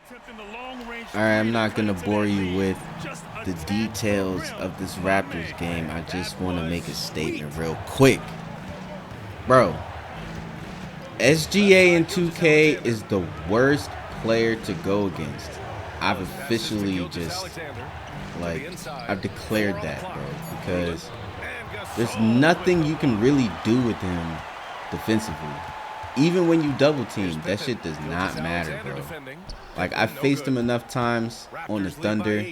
Alright, I'm not going to bore you with the details of this Raptors game. I just want to make a statement real quick. Bro, SGA in 2K is the worst player to go against. I've officially I've declared that, bro, because there's nothing you can really do with him defensively. Even when you double team, that shit does not matter, bro. Like, I faced him enough times on the Thunder.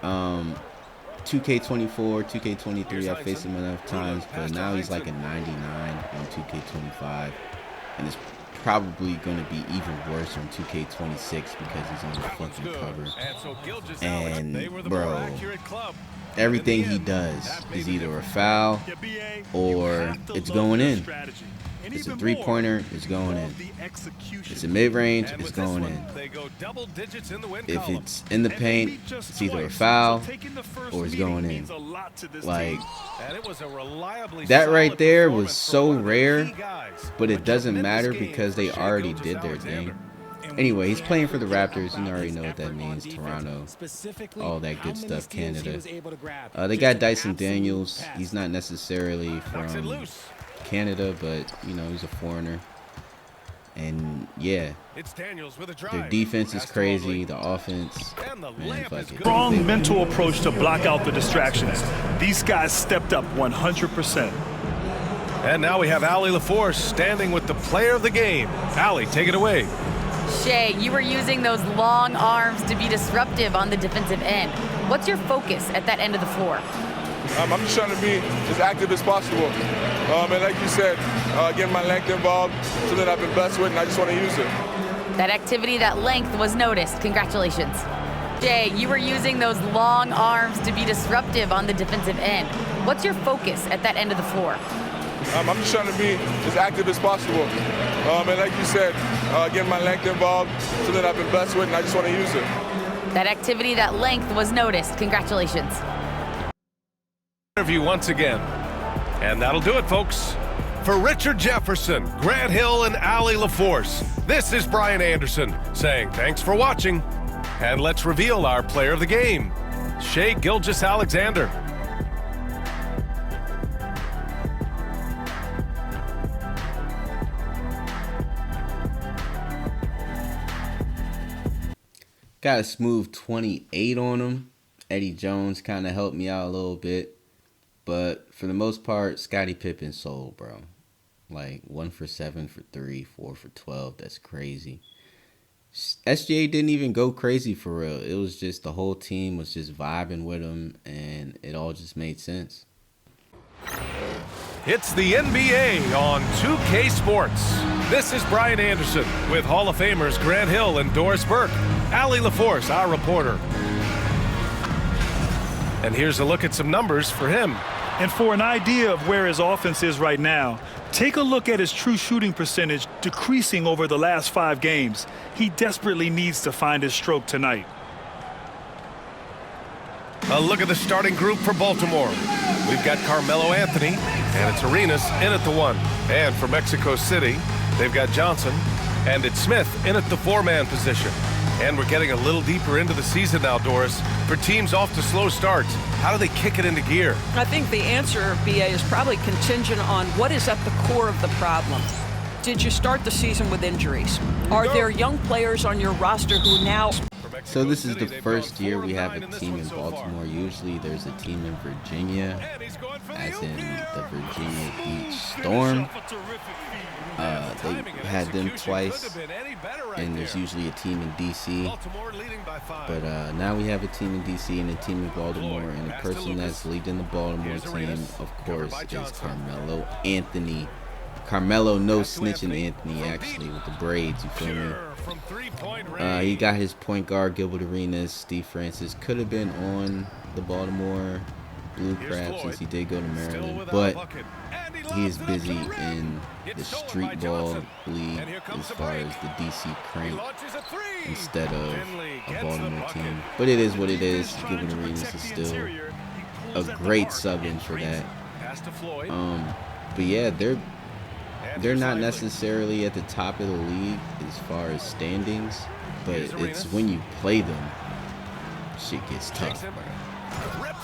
2K24, 2K23, I faced him enough times, but now he's like a 99 on 2K25. And it's probably going to be even worse on 2K26 because he's on the fucking cover. And, bro, everything he does is either a foul or it's going in. It's a three-pointer, it's going in. It's a mid-range, it's going in. If it's in the paint, it's either a foul or it's going in. Like, that right there was so rare, but it doesn't matter because they already did their thing. Anyway, he's playing for the Raptors. You already know what that means. Toronto, all that good stuff, Canada. They got Dyson Daniels. He's not necessarily from Canada, but you know, he's a foreigner. And yeah, their defense is crazy. The offense, man, fuck it. Strong mental approach to block out the distractions. These guys stepped up 100%. And now we have Allie LaForce standing with the player of the game. Allie, take it away. Shea, you were using those long arms to be disruptive on the defensive end. What's your focus at that end of the floor? I'm just trying to be as active as possible. And like you said, getting my length involved, so that I've been blessed with, and I just want to use it. That activity, that length was noticed. Congratulations. Shea, you were using those long arms to be disruptive on the defensive end. What's your focus at that end of the floor? I'm just trying to be as active as possible. And like you said, getting my length involved, so that I've been blessed with, and I just want to use it. That activity, that length was noticed. Congratulations. Interview once again. And that'll do it, folks. For Richard Jefferson, Grant Hill, and Allie LaForce, this is Brian Anderson saying thanks for watching. And let's reveal our player of the game, Shai Gilgeous-Alexander. Got a smooth 28 on him. Eddie Jones kind of helped me out a little bit. But for the most part, Scottie Pippen sold, bro. Like 1 for 7 for 3, 4 for 12. That's crazy. SGA didn't even go crazy for real. It was just the whole team was just vibing with him, and it all just made sense. It's the NBA on 2K Sports. This is Brian Anderson with Hall of Famers Grant Hill and Doris Burke. Allie LaForce, our reporter. And here's a look at some numbers for him. And for an idea of where his offense is right now, take a look at his true shooting percentage decreasing over the last 5 games. He desperately needs to find his stroke tonight. A look at the starting group for Baltimore. We've got Carmelo Anthony, and it's Arenas in at the 1. And for Mexico City, they've got Johnson, and it's Smith in at the 4-man position. And we're getting a little deeper into the season now, Doris. For teams off to slow starts, how do they kick it into gear? I think the answer, BA, is probably contingent on what is at the core of the problem. Did you start the season with injuries? Are there young players on your roster who now... So this is the first year we have a team in Baltimore. Usually there's a team in Virginia, as in the Virginia Beach Storm. They had them twice, and there's usually a team in DC. But now we have a team in DC and a team in Baltimore, and the person that's leading the Baltimore team, of course, is Carmelo Anthony. Carmelo no snitching Anthony, actually, with the braids, you feel me? He got his point guard, Gilbert Arenas. Steve Francis could have been on the Baltimore Blue Crabs since he did go to Maryland, but he is busy in the street ball league as far as the DC Crank instead of a Baltimore team. But it is what it is. Gilbert Arenas is still a great sub-in for that. But yeah, they're not necessarily at the top of the league as far as standings, but it's when you play them, shit gets tough, bro.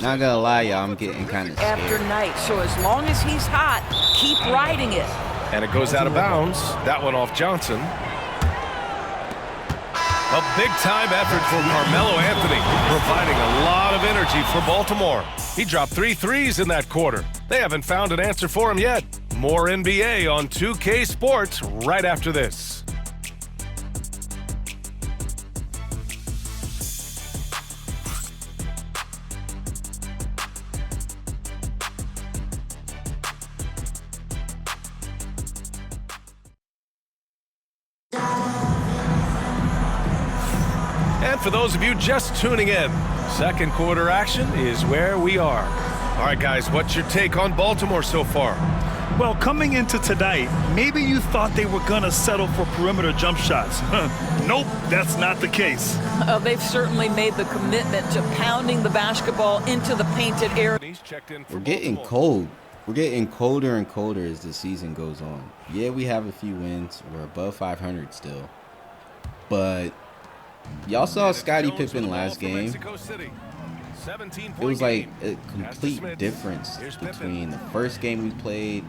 Not gonna lie, y'all, I'm getting kind of scared. After night, so as long as he's hot, keep riding it. And it goes out of bounds. That one off Johnson. A big-time effort for Carmelo Anthony, providing a lot of energy for Baltimore. He dropped 3 threes in that quarter. They haven't found an answer for him yet. More NBA on 2K Sports right after this. And for those of you just tuning in, second quarter action is where we are. All right, guys, what's your take on Baltimore so far? Well, coming into tonight, maybe you thought they were going to settle for perimeter jump shots. Nope, that's not the case. They've certainly made the commitment to pounding the basketball into the painted area. We're getting cold. We're getting colder and colder as the season goes on. Yeah, we have a few wins. We're above 500 still. But y'all saw Scottie Pippen last game. It was like a complete difference between the first game we played,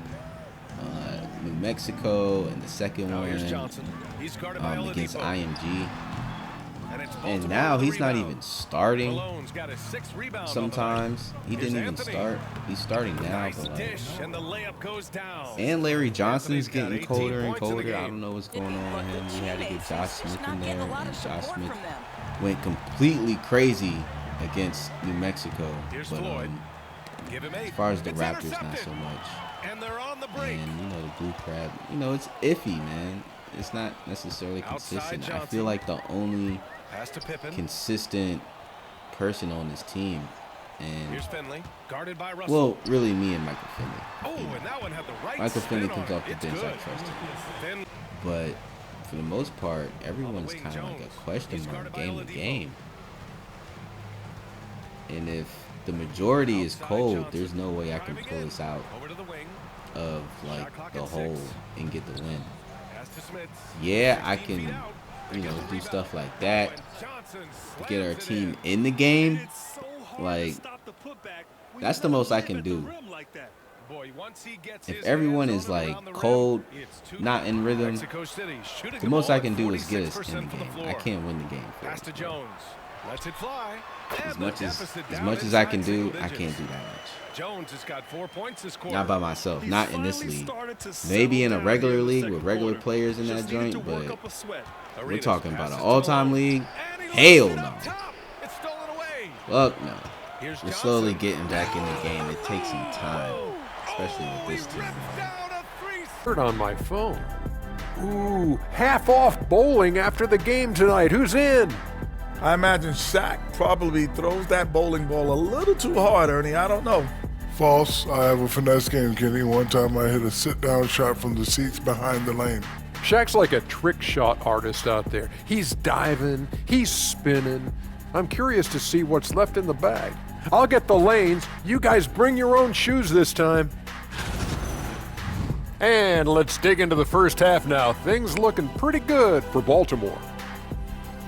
New Mexico, and the second one against IMG. And now he's not even starting. Sometimes he didn't even start. He's starting now. But like, and Larry Johnson's getting colder and colder. I don't know what's going on with him. We had to get Josh Smith in there, and Josh Smith went completely crazy against New Mexico. But as far as the Raptors, not so much. And you know, the Blue Crab, you know, it's iffy, man. It's not necessarily consistent. I feel like the only consistent person on this team, and well, really me and Michael Finley. Michael Finley comes off the bench, I trust him. But for the most part, everyone's kind of like a question mark game to game. And if the majority is cold, there's no way I can pull us out of like the hole and get the win. Yeah, I can, you know, do stuff like that, get our team in the game. Like, that's the most I can do. If everyone is like cold, not in rhythm, the most I can do is get us in the game. I can't win the game for it. As much as I can do, I can't do that much. Jones has got 4 points this quarter. Not by myself, not in this league. Maybe in a regular league with regular players in that joint, but we're talking about an all-time league. Hell no. Fuck no. We're slowly getting back in the game. It takes some time, especially with this team. Heard on my phone. Ooh, half off bowling after the game tonight. Who's in? I imagine Shaq probably throws that bowling ball a little too hard, Ernie. I don't know. False. I have a finesse game, Kenny. One time I hit a sit-down shot from the seats behind the lane. Shaq's like a trick shot artist out there. He's diving, he's spinning. I'm curious to see what's left in the bag. I'll get the lanes. You guys bring your own shoes this time. And let's dig into the first half now. Things looking pretty good for Baltimore.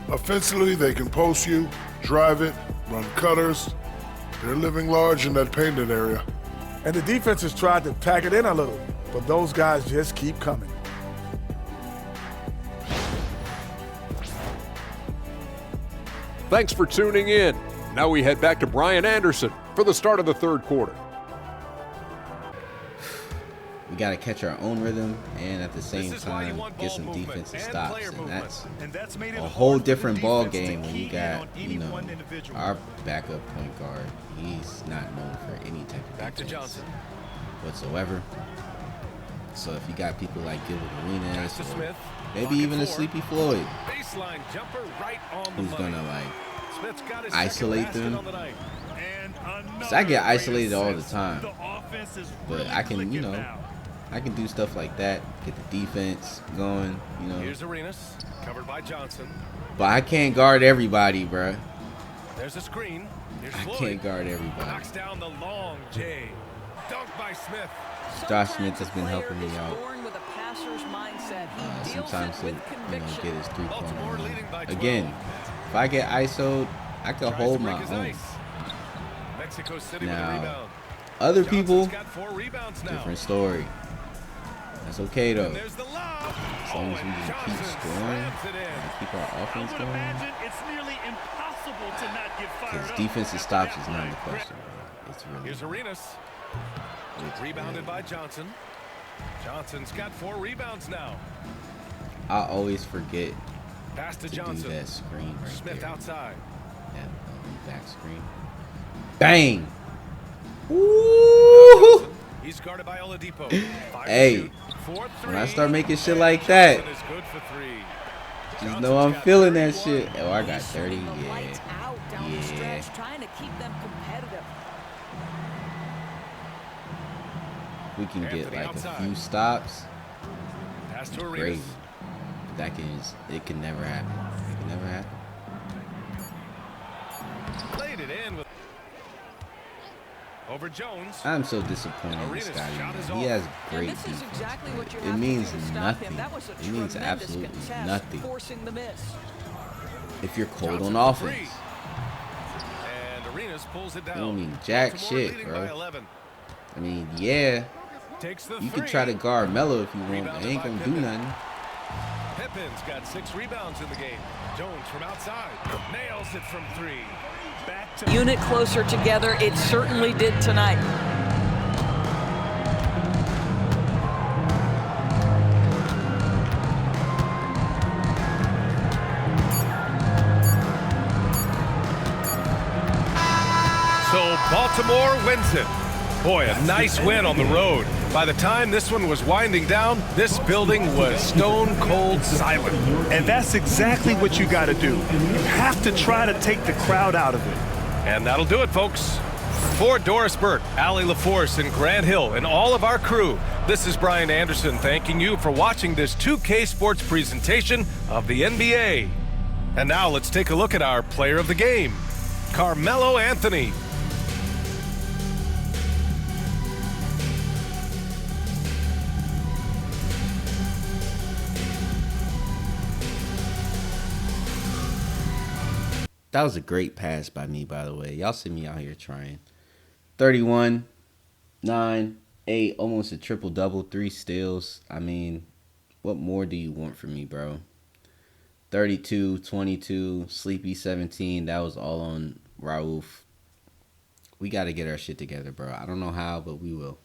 Offensively, they can post you, drive it, run cutters. They're living large in that painted area. And the defense has tried to pack it in a little, but those guys just keep coming. Thanks for tuning in. Now we head back to Brian Anderson for the start of the third quarter. We got to catch our own rhythm and at the same time get some defensive stops. And that's a whole different ball game when you got, you know, our backup point guard. He's not known for any type of defense whatsoever. So if you got people like Gilbert Arenas or maybe even a Sleepy Floyd who's going to like isolate them. So I get isolated all the time. But I can, you know, I can do stuff like that, get the defense going, you know. Here's Arenas, covered by Johnson. But I can't guard everybody, bruh. There's a screen. Here's I Floyd. can't guard everybody. Knocks down the long J. Dunk by Smith. Josh Smith has been helping me out. Born with a passer's mindset. Sometimes he'll get his three-pointer. Again, if I get ISO'd, I can hold my own. Now, other people, different story. That's okay though. As long as we just keep scoring and keep our offense going. Because defensive stops is not the question, bro. It's really. Here's Arenas. Rebounded by Johnson. Johnson's got 4 rebounds now. I always forget Pass to do Johnson. that screen right Smith there. outside. That back screen. Bang! Ooh! He's guarded by Oladipo. Hey, when I start making shit like that, just know I'm feeling that shit. Oh, I got 30. Yeah. Trying to keep them competitive. We can get like a few stops. Pass to Great. Arenas. It can never happen. It can never happen. Played it in with over Jones. I'm so disappointed in this guy. Man. He has great defense. But it means nothing. It means absolutely nothing if you're cold on offense. And Arenas pulls it down. It don't mean jack shit, bro. I mean, yeah, you can try to guard Melo if you want, but it ain't gonna do nothing. Pippin's got 6 rebounds in the game. Jones from outside nails it from 3. Back to Unit closer together. It certainly did tonight. So Baltimore wins it. Boy, a nice win on the road. By the time this one was winding down, this building was stone cold silent. And that's exactly what you got to do. You have to try to take the crowd out of it. And that'll do it, folks. For Doris Burt, Allie LaForce, and Grant Hill, and all of our crew, this is Brian Anderson thanking you for watching this 2K Sports presentation of the NBA. And now let's take a look at our player of the game, Carmelo Anthony. That was a great pass by me, by the way. Y'all see me out here trying. 31, 9, 8, almost a triple-double, 3 steals. I mean, what more do you want from me, bro? 32, 22, Sleepy 17. That was all on Rauf. We got to get our shit together, bro. I don't know how, but we will.